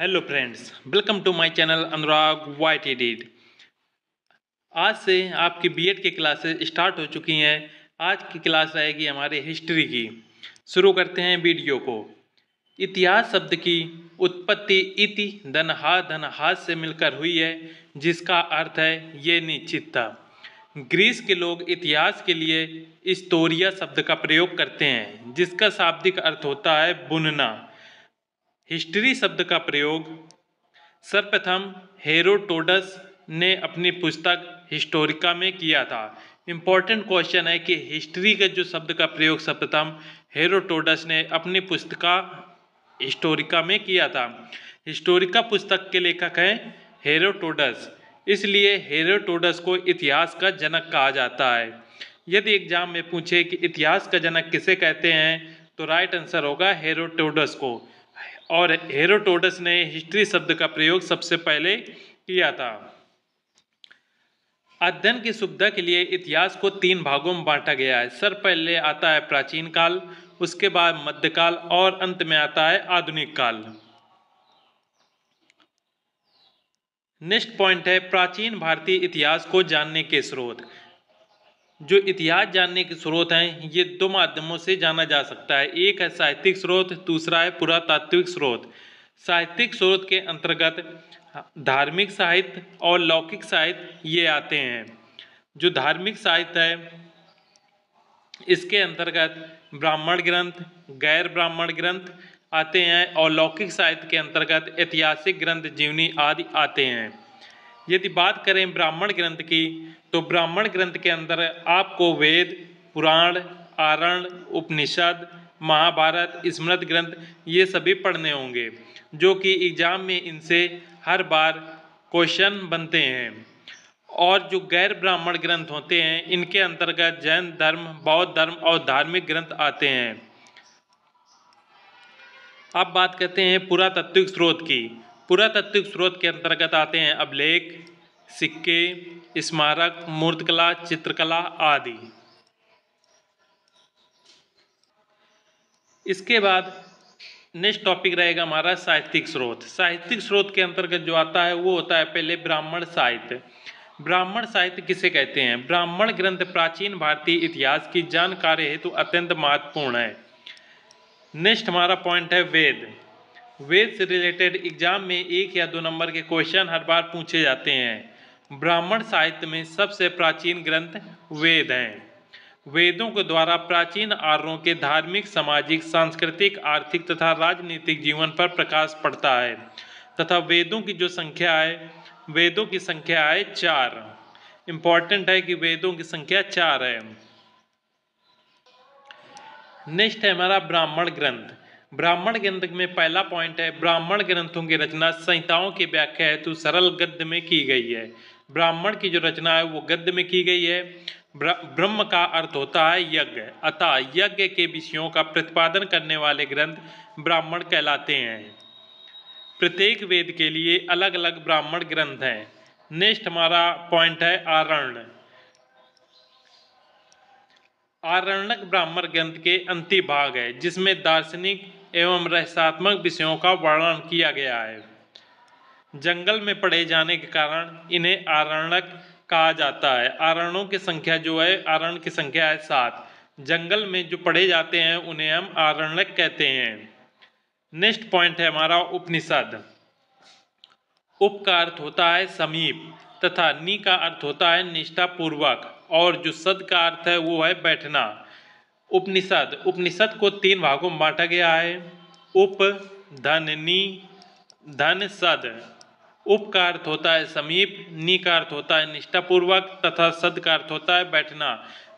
Hello friends, welcome to my channel Anurag white edit. आज से आपकी बीएड की क्लासेस स्टार्ट हो चुकी हैं। आज की क्लास रहेगी हमारे हिस्ट्री की। शुरू करते हैं वीडियो को। इतिहास शब्द की उत्पत्ति इति धन हाथ से मिलकर हुई है, जिसका अर्थ है ये निश्चित था। ग्रीस के लोग इतिहास के लिए हिस्टोरिया शब्द का प्रयोग करते हैं, जिसका शाब्दिक अर्थ होता है बुनना। हिस्ट्री शब्द का प्रयोग सर्वप्रथम हेरोडोटस ने अपनी पुस्तक हिस्टोरिका में किया था। इम्पोर्टेंट क्वेश्चन है कि हिस्ट्री के जो शब्द का प्रयोग सर्वप्रथम हेरोडोटस ने अपनी पुस्तिका हिस्टोरिका में किया था। हिस्टोरिका पुस्तक के लेखक हैं हेरोडोटस, इसलिए हेरोडोटस को इतिहास का जनक कहा जाता है। यदि एग्जाम में पूछे कि इतिहास का जनक किसे कहते हैं, तो राइट आंसर होगा हेरोडोटस को। और हेरोडोटस ने हिस्ट्री शब्द का प्रयोग सबसे पहले किया था। अध्ययन की सुविधा के लिए इतिहास को 3 भागों में बांटा गया है। सर पहले आता है प्राचीन काल, उसके बाद मध्यकाल और अंत में आता है आधुनिक काल। नेक्स्ट पॉइंट है प्राचीन भारतीय इतिहास को जानने के स्रोत। जो इतिहास जानने के स्रोत हैं, ये 2 माध्यमों से जाना जा सकता है। एक है साहित्यिक स्रोत, दूसरा है पुरातात्विक स्रोत। साहित्यिक स्रोत के अंतर्गत धार्मिक साहित्य और लौकिक साहित्य ये आते हैं। जो धार्मिक साहित्य है, इसके अंतर्गत ब्राह्मण ग्रंथ, गैर ब्राह्मण ग्रंथ आते हैं, और लौकिक साहित्य के अंतर्गत ऐतिहासिक ग्रंथ, जीवनी आदि आते हैं। यदि बात करें ब्राह्मण ग्रंथ की, तो ब्राह्मण ग्रंथ के अंदर आपको वेद, पुराण, आरण्य, उपनिषद, महाभारत, स्मृति ग्रंथ ये सभी पढ़ने होंगे, जो कि एग्जाम में इनसे हर बार क्वेश्चन बनते हैं। और जो गैर ब्राह्मण ग्रंथ होते हैं, इनके अंतर्गत जैन धर्म, बौद्ध धर्म और धार्मिक ग्रंथ आते हैं। अब बात करते हैं पुरातात्विक स्रोत की। पुरातात्विक स्रोत के अंतर्गत आते हैं अभिलेख, सिक्के, स्मारक, मूर्तिकला, चित्रकला आदि। इसके बाद नेक्स्ट टॉपिक रहेगा हमारा साहित्यिक स्रोत। साहित्यिक स्रोत के अंतर्गत जो आता है वो होता है पहले ब्राह्मण साहित्य। ब्राह्मण साहित्य किसे कहते हैं? ब्राह्मण ग्रंथ प्राचीन भारतीय इतिहास की जानकारी हेतु अत्यंत महत्वपूर्ण है। नेक्स्ट हमारा पॉइंट है वेद। वेद से रिलेटेड एग्जाम में 1 या 2 नंबर के क्वेश्चन हर बार पूछे जाते हैं। ब्राह्मण साहित्य में सबसे प्राचीन ग्रंथ वेद हैं। वेदों के द्वारा प्राचीन आर्यों के धार्मिक, सामाजिक, सांस्कृतिक, आर्थिक तथा राजनीतिक जीवन पर प्रकाश पड़ता है। तथा वेदों की जो संख्या है, वेदों की संख्या है 4। इंपॉर्टेंट है कि वेदों की संख्या 4 है। नेक्स्ट है हमारा ब्राह्मण ग्रंथ। ब्राह्मण ग्रंथ में पहला पॉइंट है ब्राह्मण ग्रंथों की रचना संहिताओं की व्याख्या हेतु सरल गद्य में की गई है। ब्राह्मण की जो रचना है वो गद्य में की गई है। ब्रह्म का अर्थ होता है यज्ञ, अतः यज्ञ के विषयों का प्रतिपादन करने वाले ग्रंथ ब्राह्मण कहलाते हैं। प्रत्येक वेद के लिए अलग अलग ब्राह्मण ग्रंथ हैं। नेक्स्ट हमारा पॉइंट है आरण्य। आरण्यक ब्राह्मण ग्रंथ के अंतिम भाग है, जिसमें दार्शनिक एवं रहस्यात्मक विषयों का वर्णन किया गया है। जंगल में पढ़े जाने के कारण इन्हें आरण्यक कहा जाता है। आरण्यों की संख्या जो है, आरण्य की संख्या है 7। जंगल में जो पढ़े जाते हैं उन्हें हम आरण्यक कहते हैं। नेक्स्ट पॉइंट है हमारा उपनिषद। उप का अर्थ होता है समीप तथा नी का अर्थ होता है निष्ठा पूर्वक, और जो सद का अर्थ है वो है बैठना। उपनिषद को 3 भागों में बांटा गया है। उप, धन, नी, धन, सद। उप का अर्थ होता है समीप, नी का अर्थ होता है निष्ठापूर्वक तथा सद का अर्थ होता है बैठना।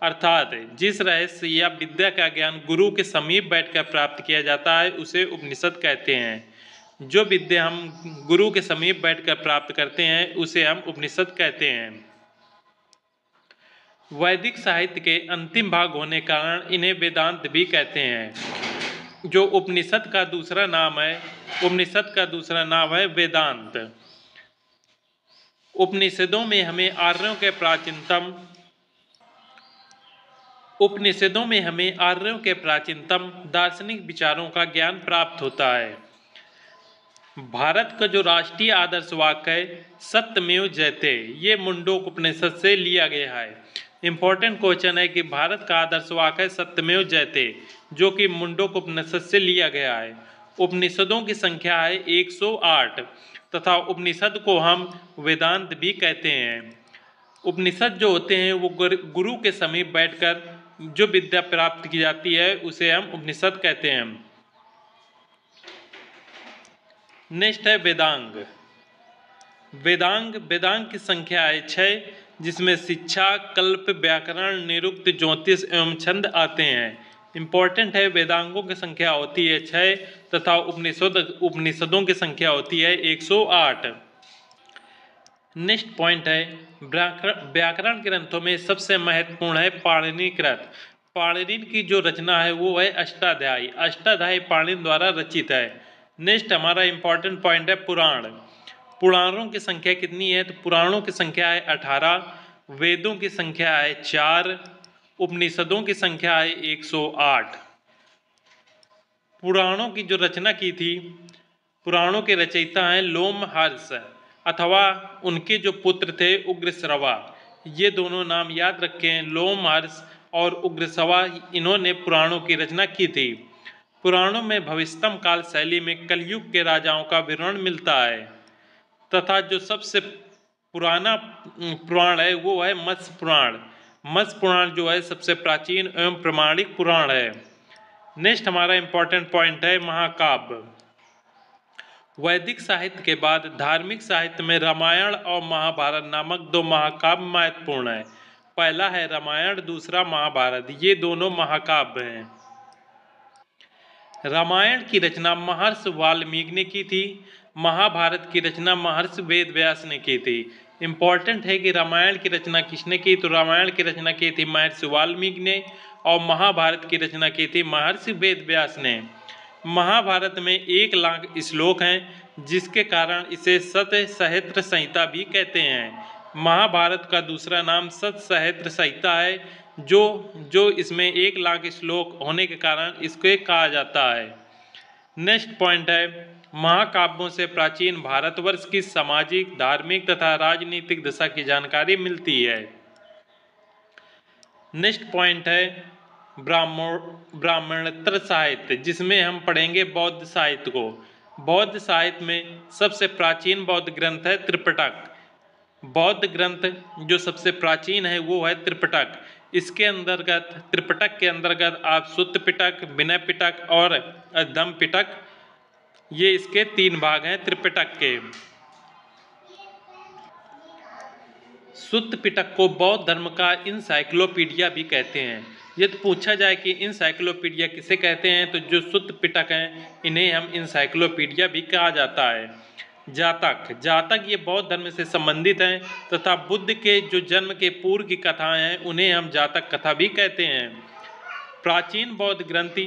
अर्थात जिस रहस्य या विद्या का ज्ञान गुरु के समीप बैठकर प्राप्त किया जाता है उसे उपनिषद कहते हैं। जो विद्या हम गुरु के समीप बैठकर प्राप्त करते हैं उसे हम उपनिषद कहते हैं। वैदिक साहित्य के अंतिम भाग होने के कारण इन्हें वेदांत भी कहते हैं। जो उपनिषद का दूसरा नाम है, उपनिषद का दूसरा नाम है वेदांत। उपनिषदों में हमें आर्यों के प्राचीनतम दार्शनिक विचारों का ज्ञान प्राप्त होता है। भारत का जो राष्ट्रीय आदर्श वाक्य है सत्यमेव जयते, ये मुंडोक उपनिषद से लिया गया है। इंपॉर्टेंट क्वेश्चन है कि भारत का आदर्श वाक्य है सत्यमेव जयते, जो कि मुंडोक उपनिषद से लिया गया है। उपनिषदों की संख्या है 108 तथा उपनिषद को हम वेदांत भी कहते हैं। उपनिषद जो होते हैं वो गुरु के समीप बैठकर जो विद्या प्राप्त की जाती है उसे हम उपनिषद कहते हैं। नेक्स्ट है वेदांग। वेदांग की संख्या है 6, जिसमें शिक्षा, कल्प, व्याकरण, निरुक्त, ज्योतिष एवं छंद आते हैं। इंपॉर्टेंट है, वेदांगों की संख्या होती है 6 तथा उपनिषदों की संख्या होती है 108। नेक्स्ट पॉइंट है व्याकरण ग्रंथों में सबसे महत्वपूर्ण है पाणिनि कृत। पाणिनि की जो रचना है वो है अष्टाध्यायी। अष्टाध्यायी पाणिनि द्वारा रचित है। नेक्स्ट हमारा इंपॉर्टेंट पॉइंट है पुराण। पुराणों की संख्या कितनी है? तो पुराणों की संख्या है 18, वेदों की संख्या है 4, उपनिषदों की संख्या है 108। पुराणों की जो रचना की थी, पुराणों के रचयिता हैं लोमहर्ष अथवा उनके जो पुत्र थे उग्रश्रवा। ये दोनों नाम याद रखें, लोमहर्ष और उग्रश्रवा, इन्होंने पुराणों की रचना की थी। पुराणों में भविष्यतम काल शैली में कलयुग के राजाओं का विवरण मिलता है तथा जो सबसे पुराना पुराण है वो है मत्स्य पुराण। मत्स्य पुराण जो है सबसे प्राचीन एवं प्रमाणिक पुराण है। नेक्स्ट हमारा इंपॉर्टेंट पॉइंट है महाकाव्य। वैदिक साहित्य के बाद धार्मिक साहित्य में रामायण और महाभारत नामक 2 महाकाव्य महत्वपूर्ण है। पहला है रामायण, दूसरा महाभारत। ये दोनों महाकाव्य हैं। रामायण की रचना महर्षि वाल्मीकि ने की थी। महाभारत की रचना महर्षि वेदव्यास ने की थी। इंपॉर्टेंट है कि रामायण की रचना किसने की? तो रामायण की रचना की थी महर्षि वाल्मीकि ने और महाभारत की रचना की थी महर्षि वेदव्यास ने। महाभारत में 1 लाख श्लोक हैं, जिसके कारण इसे सत सहस्त्र संहिता भी कहते हैं। महाभारत का दूसरा नाम सत सहस्त्र संहिता है, जो इसमें 1 लाख श्लोक होने के कारण इसको कहा जाता है। नेक्स्ट पॉइंट है महाकाव्यों से प्राचीन भारतवर्ष की सामाजिक, धार्मिक तथा राजनीतिक दशा की जानकारी मिलती है। नेक्स्ट पॉइंट है ब्राह्मणोत्तर साहित्य, जिसमें हम पढ़ेंगे बौद्ध साहित्य को। बौद्ध साहित्य में सबसे प्राचीन बौद्ध ग्रंथ है त्रिपिटक। बौद्ध ग्रंथ जो सबसे प्राचीन है वो है त्रिपिटक। इसके अंतर्गत, त्रिपिटक के अंतर्गत आप सुत्त पिटक, विनय पिटक और धम्म पिटक, ये इसके 3 भाग हैं त्रिपिटक के। सुत्त पिटक को बौद्ध धर्म का इंसाइक्लोपीडिया भी कहते हैं। यदि पूछा जाए कि इंसाइक्लोपीडिया किसे कहते हैं, तो जो सुत्त पिटक हैं इन्हें हम इंसाइक्लोपीडिया भी कहा जाता है। जातक ये बौद्ध धर्म से संबंधित हैं तथा बुद्ध के जो जन्म के पूर्व की कथाएं हैं उन्हें हम जातक कथा भी कहते हैं। प्राचीन बौद्ध ग्रंथ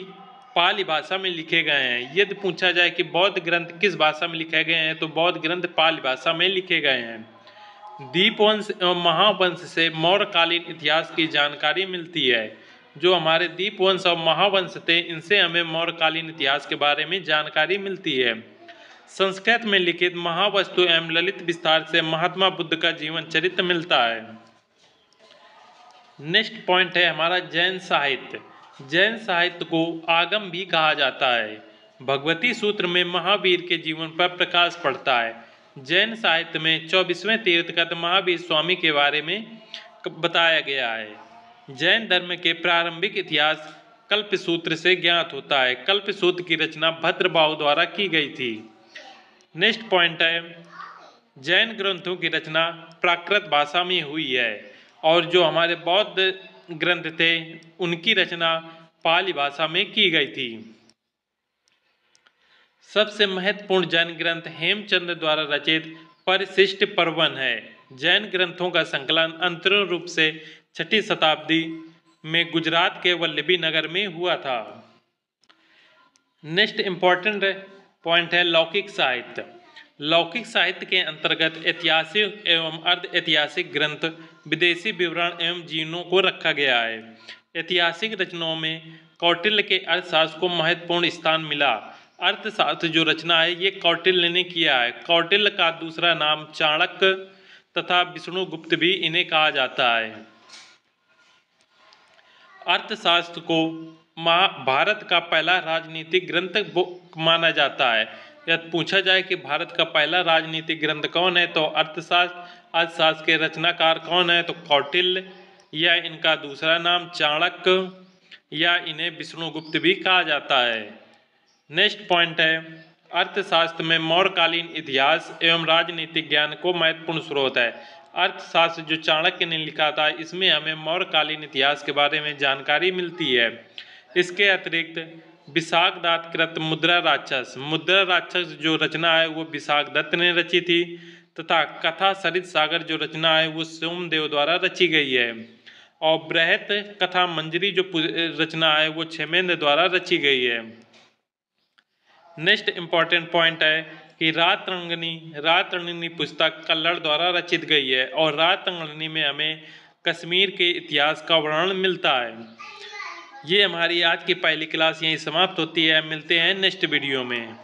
पाली भाषा में लिखे गए हैं। यदि पूछा जाए कि बौद्ध ग्रंथ किस भाषा में लिखे गए हैं, तो बौद्ध ग्रंथ पाली भाषा में लिखे गए हैं। दीपवंश एवं महावंश से मौर्यकालीन इतिहास की जानकारी मिलती है। जो हमारे दीपवंश और महावंश थे, इनसे हमें मौर्यकालीन इतिहास के बारे में जानकारी मिलती है। संस्कृत में लिखित महावस्तु एवं ललित विस्तार से महात्मा बुद्ध का जीवन चरित्र मिलता है। नेक्स्ट पॉइंट है हमारा जैन साहित्य। जैन साहित्य को आगम भी कहा जाता है। भगवती सूत्र में महावीर के जीवन पर प्रकाश पड़ता है। जैन साहित्य में 24वें तीर्थंकर महावीर स्वामी के बारे में बताया गया है। जैन धर्म के प्रारंभिक इतिहास कल्पसूत्र से ज्ञात होता है। कल्पसूत्र की रचना भद्रबाहु द्वारा की गई थी। नेक्स्ट पॉइंट है जैन ग्रंथों की रचना प्राकृत भाषा में हुई है और जो हमारे बौद्ध ग्रंथ थे उनकी रचना पाली भाषा में की गई थी। सबसे महत्वपूर्ण जैन ग्रंथ हेमचंद्र द्वारा रचित परिशिष्ट पर्वन है। जैन ग्रंथों का संकलन अंतरिम रूप से 6ठी शताब्दी में गुजरात के वल्लभी नगर में हुआ था। नेक्स्ट इंपॉर्टेंट पॉइंट है लौकिक साहित्य। लौकिक साहित्य के अंतर्गत ऐतिहासिक एवं अर्ध ऐतिहासिक ग्रंथ, विदेशी विवरण एवं जीवनों को रखा गया है। ऐतिहासिक रचनाओं में कौटिल्य के अर्थशास्त्र को महत्वपूर्ण स्थान मिला। अर्थशास्त्र जो रचना है ये कौटिल्य ने किया है। कौटिल्य का दूसरा नाम चाणक्य तथा विष्णुगुप्त भी इन्हें कहा जाता है। अर्थशास्त्र को भारत का पहला राजनीतिक ग्रंथ माना जाता है। यदि पूछा जाए कि भारत का पहला राजनीतिक ग्रंथ कौन है तो अर्थशास्त्र के रचनाकार कौन है तो कौटिल्य, या इनका दूसरा नाम चाणक्य, या इन्हें विष्णुगुप्त भी कहा जाता है। नेक्स्ट पॉइंट है, अर्थशास्त्र में मौर्यकालीन इतिहास एवं राजनीतिक ज्ञान को महत्वपूर्ण स्रोत है। अर्थशास्त्र जो चाणक्य ने लिखा था इसमें हमें मौर्यकालीन इतिहास के बारे में जानकारी मिलती है। इसके अतिरिक्त विशाखदत्त कृत मुद्रा राक्षस जो रचना है वो विशाखदत्त ने रची थी, तथा कथा सरित सागर जो रचना है वो सोमदेव द्वारा रची गई है, और बृहत कथा मंजरी जो रचना है वो क्षेमेंद्र द्वारा रची गई है। नेक्स्ट इम्पॉर्टेंट पॉइंट है कि रातरंगिनी पुस्तक कल्लड़ द्वारा रचित गई है, और रातरंगिनी में हमें कश्मीर के इतिहास का वर्णन मिलता है। ये हमारी आज की पहली क्लास यहीं समाप्त होती है। मिलते हैं नेक्स्ट वीडियो में।